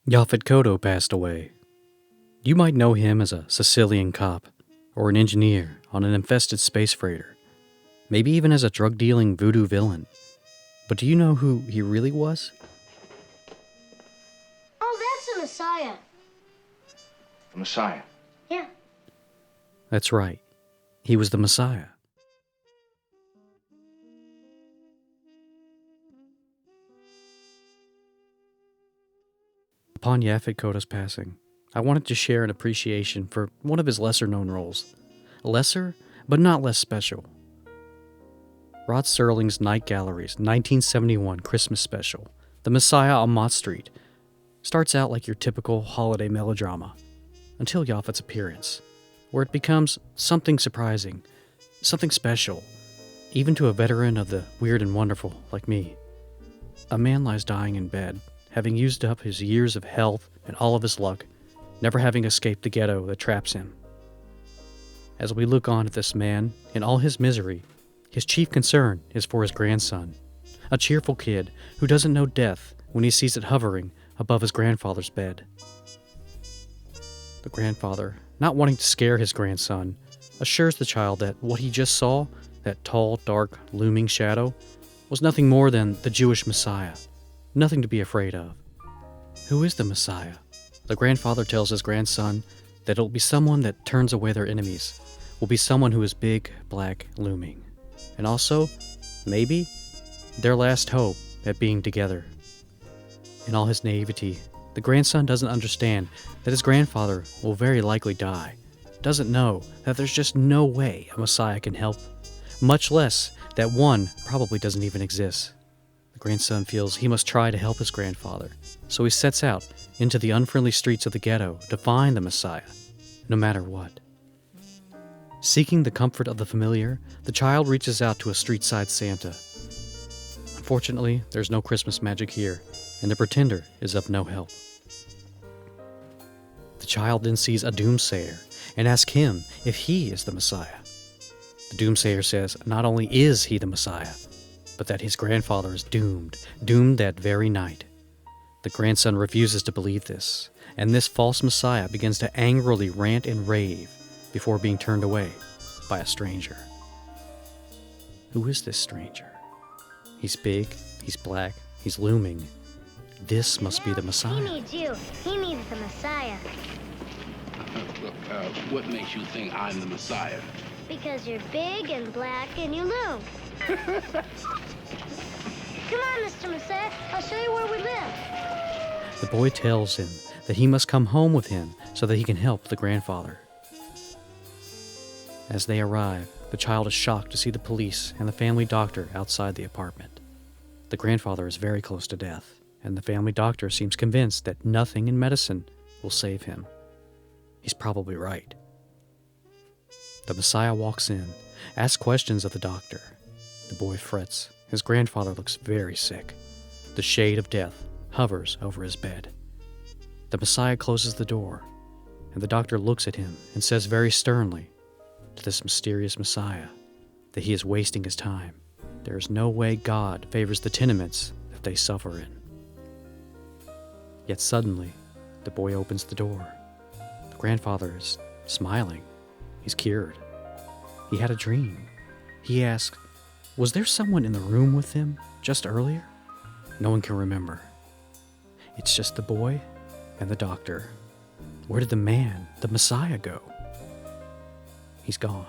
Yaphet Kotto passed away. You might know him as a Sicilian cop or an engineer on an infested space freighter, maybe even as a drug-dealing voodoo villain. But do you know who he really was? Oh, that's the Messiah. The Messiah. Yeah. That's right. He was the Messiah. Upon Yaphet Kotto's passing, I wanted to share an appreciation for one of his lesser-known roles. Lesser, but not less special. Rod Serling's Night Gallery's 1971 Christmas special, The Messiah on Mott Street, starts out like your typical holiday melodrama, until Yaphet's appearance, where it becomes something surprising, something special, even to a veteran of the weird and wonderful like me. A man lies dying in bed, having used up his years of health and all of his luck, never having escaped the ghetto that traps him. As we look on at this man, in all his misery, his chief concern is for his grandson, a cheerful kid who doesn't know death when he sees it hovering above his grandfather's bed. The grandfather, not wanting to scare his grandson, assures the child that what he just saw, that tall, dark, looming shadow, was nothing more than the Jewish Messiah, nothing to be afraid of. Who is the Messiah? The grandfather tells his grandson that it'll be someone that turns away their enemies, will be someone who is big, black, looming, and also, maybe, their last hope at being together. In all his naivety, the grandson doesn't understand that his grandfather will very likely die, doesn't know that there's just no way a Messiah can help, much less that one probably doesn't even exist. The grandson feels he must try to help his grandfather, so he sets out into the unfriendly streets of the ghetto to find the Messiah, no matter what. Seeking the comfort of the familiar, the child reaches out to a street-side Santa. Unfortunately, there's no Christmas magic here, and the pretender is of no help. The child then sees a doomsayer and asks him if he is the Messiah. The doomsayer says not only is he the Messiah, but that his grandfather is doomed that very night. The grandson refuses to believe this, and this false Messiah begins to angrily rant and rave before being turned away by a stranger. Who is this stranger? He's big, he's black, he's looming. This must be the Messiah. He needs you. He needs the Messiah. Look, what makes you think I'm the Messiah? Because you're big and black and you loom. Come on, Mr. Messiah. I'll show you where we live. The boy tells him that he must come home with him so that he can help the grandfather. As they arrive, the child is shocked to see the police and the family doctor outside the apartment. The grandfather is very close to death, and the family doctor seems convinced that nothing in medicine will save him. He's probably right. The Messiah walks in, asks questions of the doctor. The boy frets. His grandfather looks very sick. The shade of death hovers over his bed. The Messiah closes the door, and the doctor looks at him and says very sternly to this mysterious Messiah that he is wasting his time. There is no way God favors the tenements that they suffer in. Yet suddenly, the boy opens the door. The grandfather is smiling. He's cured. He had a dream. He asks, was there someone in the room with him just earlier? No one can remember. It's just the boy and the doctor. Where did the man, the Messiah, go? He's gone.